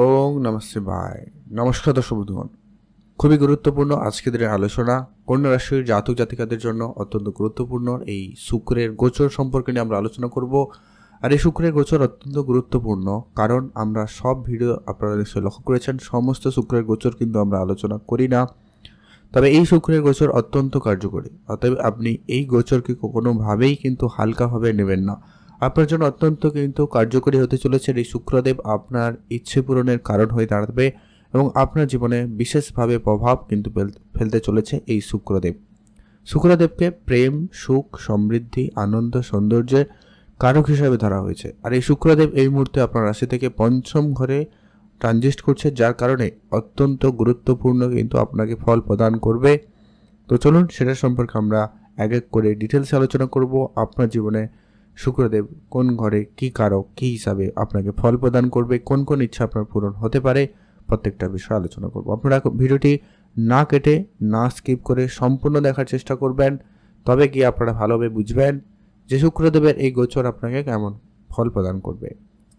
ওং নমঃ শিবায়। নমস্কার দর্শক বন্ধুগণ, খুবই গুরুত্বপূর্ণ আজকের দিনের আলোচনা। কন্যা রাশির জাতক জাতিকাদের জন্য অত্যন্ত গুরুত্বপূর্ণ এই শুক্রের গোচর সম্পর্কে নিয়ে আমরা আলোচনা করব। আর এই শুক্রের গোচর অত্যন্ত গুরুত্বপূর্ণ, কারণ আমরা সব ভিডিও আপনারা নিশ্চয়ই লক্ষ্য করেছেন, সমস্ত শুক্রের গোচর কিন্তু আমরা আলোচনা করি না। তবে এই শুক্রের গোচর অত্যন্ত কার্যকরী, অতএব আপনি এই গোচরকে কোনোভাবেই কিন্তু হালকাভাবে নেবেন না। আপনার জন্য অত্যন্ত কিন্তু কার্যকরী হতে চলেছে। এই শুক্রদেব আপনার ইচ্ছে পূরণের কারণ হয়ে দাঁড়াবে এবং আপনার জীবনে বিশেষভাবে প্রভাব কিন্তু ফেলতে চলেছে এই শুক্রদেব। শুক্রদেবকে প্রেম, সুখ, সমৃদ্ধি, আনন্দ, সৌন্দর্যের কারক হিসাবে ধরা হয়েছে। আর এই শুক্রদেব এই মুহূর্তে আপনার রাশি থেকে পঞ্চম ঘরে ট্রানজিট করছে, যার কারণে অত্যন্ত গুরুত্বপূর্ণ কিন্তু আপনাকে ফল প্রদান করবে। তো চলুন সেটা সম্পর্কে আমরা এক এক করে ডিটেলসে আলোচনা করব। আপনার জীবনে শুক্রদেব কোন ঘরে কী কারক, কী হিসাবে আপনাকে ফল প্রদান করবে, কোন কোন ইচ্ছা আপনার পূরণ হতে পারে, প্রত্যেকটা বিষয় আলোচনা করব। আপনারা ভিডিওটি না কেটে, না স্কিপ করে সম্পূর্ণ দেখার চেষ্টা করবেন, তবে কি আপনারা ভালোভাবে বুঝবেন যে শুক্রদেবের এই গোচর আপনাকে কেমন ফল প্রদান করবে।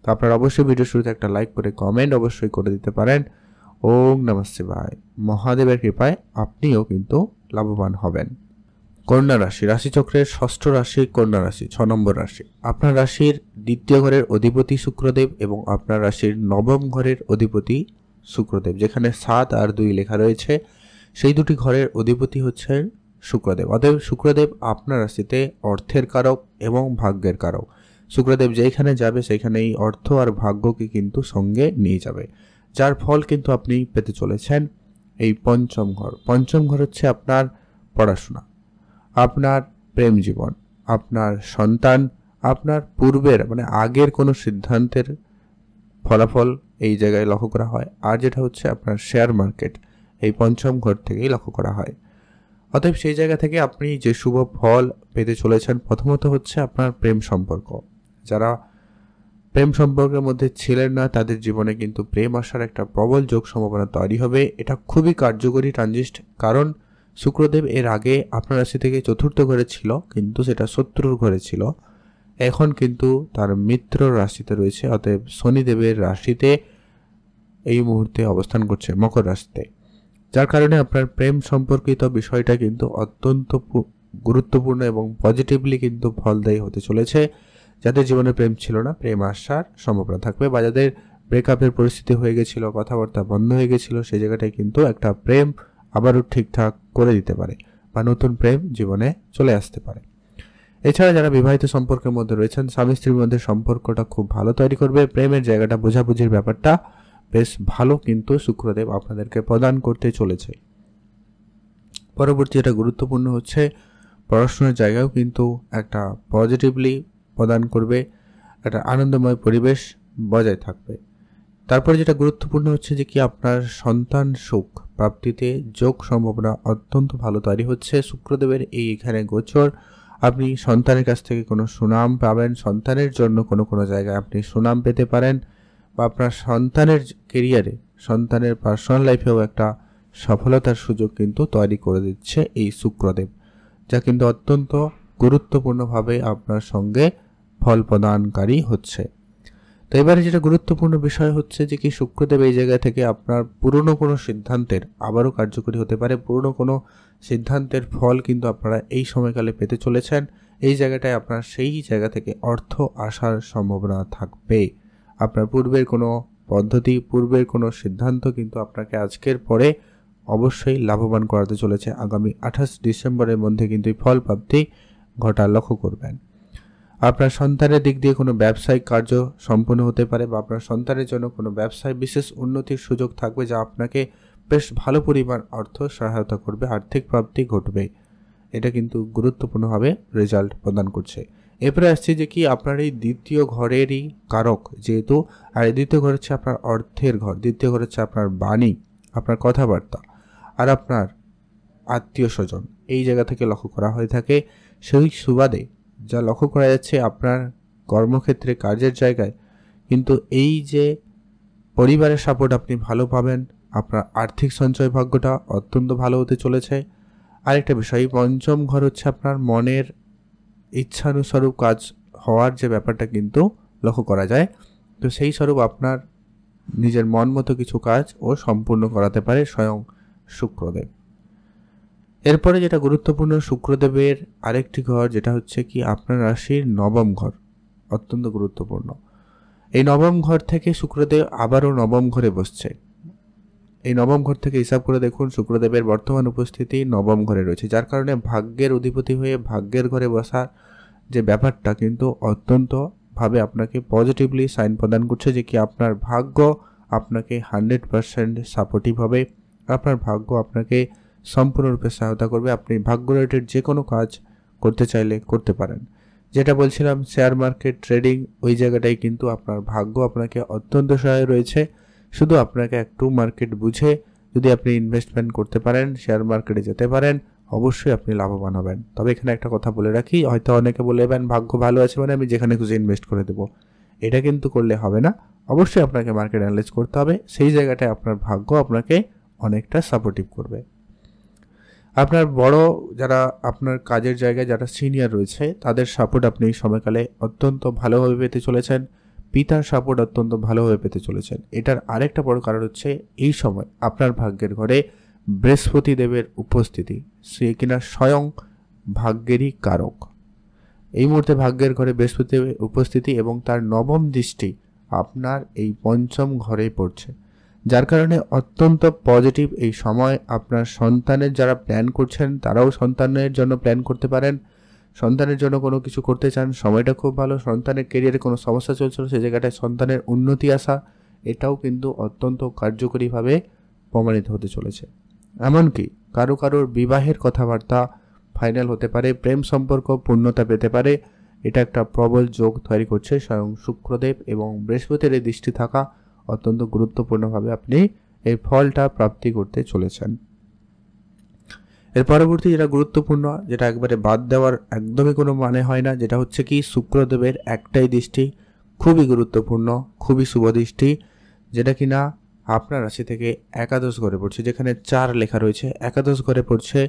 তো আপনারা অবশ্যই ভিডিও শুরুতে একটা লাইক করে কমেন্ট অবশ্যই করে দিতে পারেন। ওং নমঃ শিবায়। মহাদেবের কৃপায় আপনিও কিন্তু লাভবান হবেন। কন্যা রাশি, রাশিচক্রের ষষ্ঠ রাশি কন্যা রাশি, 6 নম্বর রাশি। আপনার রাশির দ্বিতীয় ঘরের অধিপতি শুক্রদেব এবং আপনার রাশির নবম ঘরের অধিপতি শুক্রদেব, যেখানে 7 আর 2 লেখা রয়েছে, সেই দুটি ঘরের অধিপতি হচ্ছেন শুক্রদেব। অতএব শুক্রদেব আপনার রাশিতে অর্থের কারক এবং ভাগ্যের কারক। শুক্রদেব যেখানে যাবে সেখানেই অর্থ আর ভাগ্যকে কিন্তু সঙ্গে নিয়ে যাবে, যার ফল কিন্তু আপনি পেতে চলেছেন এই পঞ্চম ঘর। পঞ্চম ঘর হচ্ছে আপনার পড়াশোনা, আপনার প্রেম জীবন, আপনার সন্তান, আপনার পূর্বের আগের কোনো সিদ্ধান্তের ফলাফল এই জায়গায় লক্ষ্য করা হয়। আর যেটা হচ্ছে আপনার শেয়ার মার্কেট, এই পঞ্চম ঘর থেকেই লক্ষ্য করা হয়। অতএব সেই জায়গা থেকে আপনি যে শুভ ফল পেতে চলেছেন, প্রথমত হচ্ছে আপনার প্রেম সম্পর্ক। যারা প্রেম সম্পর্কের মধ্যে ছিলেন না, তাদের জীবনে কিন্তু প্রেম আসার একটা প্রবল যোগ সম্ভাবনা তৈরি হবে। এটা খুবই কার্যকরী ট্রানজিট, কারণ শুক্রদেব এর আগে আপনার রাশি থেকে চতুর্থ ঘরে ছিল, কিন্তু সেটা শত্রুর ঘরে ছিল। এখন কিন্তু তার মিত্র রাশিতে রয়েছে, অতএব শনিদেবের রাশিতে এই মুহূর্তে অবস্থান করছে, মকর রাশিতে, যার কারণে আপনার প্রেম সম্পর্কিত বিষয়টা কিন্তু অত্যন্ত গুরুত্বপূর্ণ এবং পজিটিভলি কিন্তু ফলদায়ী হতে চলেছে। যাদের জীবনে প্রেম ছিল না, প্রেম আসার সম্ভাবনা থাকবে, বা যাদের ব্রেকআপের পরিস্থিতি হয়ে গেছিল, কথাবার্তা বন্ধ হয়ে গেছিল, সেই জায়গাটায় কিন্তু একটা প্রেম আবারও ঠিকঠাক করে দিতে পারে, বা নতুন প্রেম জীবনে চলে আসতে পারে। এছাড়া যারা বিবাহিত সম্পর্কের মধ্যে রয়েছেন, স্বামী স্ত্রীর মধ্যে সম্পর্কটা খুব ভালো তৈরি করবে। প্রেমের জায়গাটা, বোঝাবুঝির ব্যাপারটা বেশ ভালো কিন্তু শুক্রদেব আপনাদেরকে প্রদান করতে চলেছে। পরবর্তী যেটা গুরুত্বপূর্ণ হচ্ছে পড়াশোনার জায়গাও কিন্তু একটা পজিটিভলি প্রদান করবে, একটা আনন্দময় পরিবেশ বজায় থাকবে। তারপরে যেটা গুরুত্বপূর্ণ হচ্ছে যে কি আপনার সন্তান সুখ প্রাপ্তিতে যোগ সম্ভাবনা অত্যন্ত ভালো তৈরি হচ্ছে। শুক্রদেবের এখানে গোচর, আপনি সন্তানের কাছ থেকে কোনো সুনাম পাবেন, সন্তানের জন্য কোনো জায়গায় আপনি সুনাম পেতে পারেন, বা আপনার সন্তানের কেরিয়ারে, সন্তানের পার্সোনাল লাইফেও একটা সফলতার সুযোগ কিন্তু তৈরি করে দিচ্ছে এই শুক্রদেব, যা কিন্তু অত্যন্ত গুরুত্বপূর্ণভাবে আপনার সঙ্গে ফল প্রদানকারী হচ্ছে। তো এবারে যেটা গুরুত্বপূর্ণ বিষয় হচ্ছে যে কি শুক্রদেব এই জায়গা থেকে আপনার পুরনো কোনো সিদ্ধান্তের আবারও কার্যকরী হতে পারে। পুরনো কোনো সিদ্ধান্তের ফল কিন্তু আপনারা এই সময়কালে পেতে চলেছেন। এই জায়গাটায় আপনার সেই জায়গা থেকে অর্থ আসার সম্ভাবনা থাকবে। আপনার পূর্বের কোনো পদ্ধতি, পূর্বের কোনো সিদ্ধান্ত কিন্তু আপনাকে আজকের পরে অবশ্যই লাভবান করাতে চলেছে। আগামী 28 ডিসেম্বরের মধ্যে কিন্তু এই ফল প্রাপ্তি ঘটা লক্ষ্য করবেন। আপনার সন্তানের দিক দিয়ে কোনো ব্যবসায়িক কার্য সম্পন্ন হতে পারে, বা আপনার সন্তানের জন্য কোনো ব্যবসায় বিশেষ উন্নতির সুযোগ থাকবে, যা আপনাকে বেশ ভালো পরিমাণ অর্থ সহায়তা করবে, আর্থিক প্রাপ্তি ঘটবে। এটা কিন্তু গুরুত্বপূর্ণভাবে রেজাল্ট প্রদান করছে। এরপরে আসছে যে কি আপনার এই দ্বিতীয় ঘরেরই কারক যেহেতু, আর এই দ্বিতীয় ঘর হচ্ছে আপনার অর্থের ঘর, দ্বিতীয় ঘর হচ্ছে আপনার বাণী, আপনার কথাবার্তা, আর আপনার আত্মীয় স্বজন, এই জায়গা থেকে লক্ষ্য করা হয়ে থাকে। সেই সুবাদে যা লক্ষ্য করা যাচ্ছে আপনার কর্মক্ষেত্রে, কাজের জায়গায় কিন্তু এই যে পরিবারের সাপোর্ট আপনি ভালো পাবেন, আপনার আর্থিক সঞ্চয় ভাগ্যটা অত্যন্ত ভালো হতে চলেছে। আরেকটা বিষয়, পঞ্চম ঘর হচ্ছে আপনার মনের ইচ্ছানুস্বরূপ কাজ হওয়ার যে ব্যাপারটা কিন্তু লক্ষ্য করা যায়। তো সেই স্বরূপ আপনার নিজের মন মতো কিছু কাজ ও সম্পূর্ণ করাতে পারে স্বয়ং শুক্রদেব। এরপরে যেটা গুরুত্বপূর্ণ, শুক্রদেবের আরেকটি ঘর যেটা হচ্ছে কি আপনার রাশির নবম ঘর, অত্যন্ত গুরুত্বপূর্ণ। এই নবম ঘর থেকে শুক্রদেব আবারও নবম ঘরে বসছে। এই নবম ঘর থেকে হিসাব করে দেখুন শুক্রদেবের বর্তমান উপস্থিতি নবম ঘরে রয়েছে, যার কারণে ভাগ্যের অধিপতি হয়ে ভাগ্যের ঘরে বসা যে ব্যাপারটা কিন্তু অত্যন্তভাবে আপনাকে পজিটিভলি সাইন প্রদান করছে যে কি আপনার ভাগ্য আপনাকে 100% সাপোর্টিভ হবে, আপনার ভাগ্য আপনাকে সম্পূর্ণরূপে সহায়তা করবে। আপনি ভাগ্য রিলেটেড যে কোনো কাজ করতে চাইলে করতে পারেন। যেটা বলছিলাম শেয়ার মার্কেট ট্রেডিং, ওই জায়গাটাই কিন্তু আপনার ভাগ্য আপনাকে অত্যন্ত সহায় রয়েছে। শুধু আপনাকে একটু মার্কেট বুঝে যদি আপনি ইনভেস্টমেন্ট করতে পারেন, শেয়ার মার্কেটে যেতে পারেন, অবশ্যই আপনি লাভবান হবেন। তবে এখানে একটা কথা বলে রাখি, হয়তো অনেকে বলবেন ভাগ্য ভালো আছে মানে আমি যেখানে খুশি ইনভেস্ট করে দেবো, এটা কিন্তু করলে হবে না। অবশ্যই আপনাকে মার্কেট অ্যানালাইজ করতে হবে, সেই জায়গাটায় আপনার ভাগ্য আপনাকে অনেকটা সাপোর্টিভ করবে। আপনার বড় যারা আপনার কাজের জায়গায় যারা সিনিয়র রয়েছে তাদের সাপোর্ট আপনি এই সময়কালে অত্যন্ত ভালোভাবে পেতে চলেছেন। পিতার সাপোর্ট অত্যন্ত ভালোভাবে পেতে চলেছেন। এটার আরেকটা বড় কারণ হচ্ছে এই সময় আপনার ভাগ্যের ঘরে বৃহস্পতি দেবের উপস্থিতি, সে কিনা স্বয়ং ভাগ্যেরই কারক। এই মুহূর্তে ভাগ্যের ঘরে বৃহস্পতি দেবের উপস্থিতি এবং তার নবম দৃষ্টি আপনার এই পঞ্চম ঘরেই পড়ছে, যার কারণে অত্যন্ত পজিটিভ এই সময়। আপনার সন্তানের যারা প্ল্যান করছেন তারাও সন্তানের জন্য প্ল্যান করতে পারেন। সন্তানের জন্য কোনো কিছু করতে চান, সময়টা খুব ভালো। সন্তানের কেরিয়ারে কোনো সমস্যা চলছিল, সেই জায়গাটায় সন্তানের উন্নতি আসা, এটাও কিন্তু অত্যন্ত কার্যকরীভাবে প্রমাণিত হতে চলেছে। এমনকি কারোর বিবাহের কথাবার্তা ফাইনাল হতে পারে, প্রেম সম্পর্ক পূর্ণতা পেতে পারে। এটা একটা প্রবল যোগ তৈরি করছে স্বয়ং শুক্রদেব এবং বৃহস্পতির এই দৃষ্টি থাকা অত্যন্ত গুরুত্বপূর্ণভাবে আপনি এই ফলটা প্রাপ্তি করতে চলেছেন। এর পরবর্তী যেটা গুরুত্বপূর্ণ, যেটা একবারে বাদ দেওয়ার একদমই কোনো মানে হয় না, যেটা হচ্ছে কি শুক্রদেবের একটাই দৃষ্টি খুবই গুরুত্বপূর্ণ, খুবই শুভ দৃষ্টি, যেটা কিনা আপনার রাশি থেকে একাদশ ঘরে পড়ছে, যেখানে 4 লেখা রয়েছে, একাদশ ঘরে পড়ছে,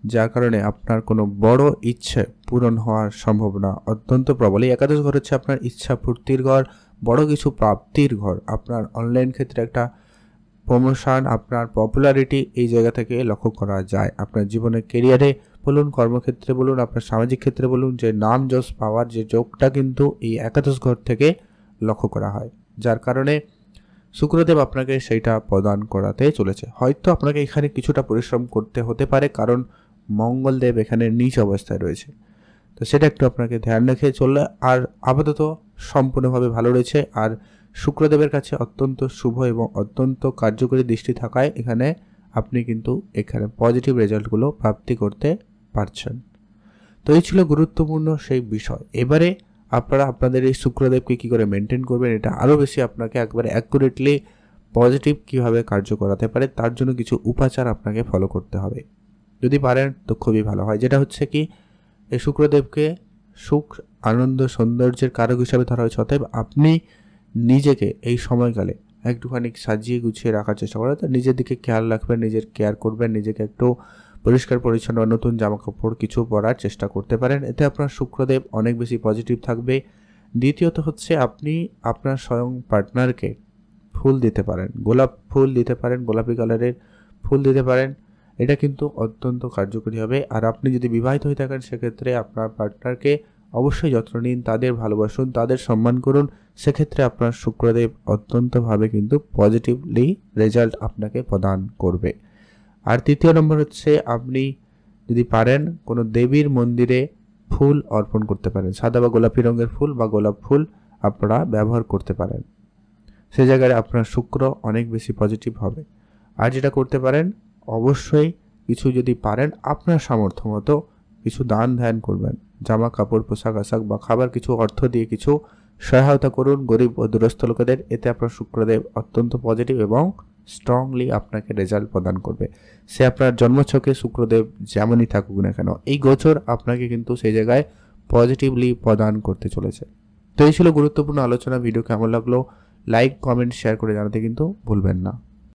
যার কারণে আপনার কোনো বড় ইচ্ছে পূরণ হওয়ার সম্ভাবনা অত্যন্ত প্রবল। এই একাদশ ঘর হচ্ছে আপনার ইচ্ছা পূর্তির ঘর, বড় কিছু প্রাপ্তির ঘর। আপনার অনলাইন ক্ষেত্রে একটা প্রমোশন, আপনার পপুলারিটি এই জায়গা থেকে লক্ষ্য করা যায়। আপনার জীবনের কেরিয়ারে বলুন, কর্মক্ষেত্রে বলুন, আপনার সামাজিক ক্ষেত্রে বলুন, যে নাম যশ পাওয়ার যে যোগটা কিন্তু এই একাদশ ঘর থেকে লক্ষ্য করা হয়, যার কারণে শুক্রদেব আপনাকে সেইটা প্রদান করাতে চলেছে। হয়তো আপনাকে এখানে কিছুটা পরিশ্রম করতে হতে পারে, কারণ মঙ্গলদেব এখানে নিচ অবস্থায় রয়েছে, তো সেটা একটু আপনাকে ধ্যান রেখে চললে। আর আপাতত সম্পূর্ণভাবে ভালো রয়েছে। আর শুক্রদেবের কাছে অত্যন্ত শুভ এবং অত্যন্ত কার্যকরী দৃষ্টি থাকায় এখানে আপনি কিন্তু এখানে পজিটিভ রেজাল্টগুলো প্রাপ্তি করতে পারছেন। তো এই ছিল গুরুত্বপূর্ণ সেই বিষয়। এবারে আপনারা আপনাদের এই শুক্রদেবকে কী করে মেনটেন করবেন, এটা আরও বেশি আপনাকে একবারে অ্যাকুরেটলি পজিটিভ কীভাবে কার্য করাতে পারে তার জন্য কিছু উপাচার আপনাকে ফলো করতে হবে। যদি পারেন তো খুবই ভালো হয়। যেটা হচ্ছে কি এই শুক্রদেবকে সুখ, আনন্দ, সৌন্দর্যের কারক হিসাবে ধরা হয়েছে। অতএব আপনি নিজেকে এই সময়কালে একটুখানি সাজিয়ে গুছিয়ে রাখার চেষ্টা করেন, নিজের দিকে খেয়াল রাখবেন, নিজের কেয়ার করবেন, নিজেকে একটু পরিষ্কার পরিচ্ছন্ন নতুন জামাকাপড় কিছু পরার চেষ্টা করতে পারেন। এতে আপনার শুক্রদেব অনেক বেশি পজিটিভ থাকবে। দ্বিতীয়ত হচ্ছে আপনি আপনার স্বয়ং পার্টনারকে ফুল দিতে পারেন, গোলাপ ফুল দিতে পারেন, গোলাপি কালারের ফুল দিতে পারেন। এটা কিন্তু অত্যন্ত কার্যকরী হবে। আর আপনি যদি বিবাহিত হয়ে থাকেন সেক্ষেত্রে আপনার পার্টনারকে অবশ্যই যত্ন নিন, তাদের ভালোবাসুন, তাদের সম্মান করুন। সেক্ষেত্রে আপনার শুক্রদেব অত্যন্তভাবে কিন্তু পজিটিভলি রেজাল্ট আপনাকে প্রদান করবে। আর তৃতীয় নম্বর হচ্ছে আপনি যদি পারেন কোনো দেবীর মন্দিরে ফুল অর্পণ করতে পারেন, সাদা বা গোলাপি রঙের ফুল বা গোলাপ ফুল আপনারা ব্যবহার করতে পারেন। সে জায়গায় আপনার শুক্র অনেক বেশি পজিটিভ হবে। আর যেটা করতে পারেন, অবশ্যই কিছু যদি পারেন আপনার সামর্থ্য মতো কিছু দান ধ্যান করবেন, জামা কাপড়, পোশাক আশাক বা খাবার কিছু অর্থ দিয়ে কিছু সহায়তা করুন গরিব ও দূরস্থ লোকেদের। এতে আপনার শুক্রদেব অত্যন্ত পজিটিভ এবং স্ট্রংলি আপনাকে রেজাল্ট প্রদান করবে। সে আপনার জন্মছকে শুক্রদেব যেমনই থাকুক না কেন, এই গোচর আপনাকে কিন্তু সেই জায়গায় পজিটিভলি প্রদান করতে চলেছে। তো এই ছিল গুরুত্বপূর্ণ আলোচনা। ভিডিও কেমন লাগলো লাইক, কমেন্ট, শেয়ার করে জানাতে কিন্তু ভুলবেন না।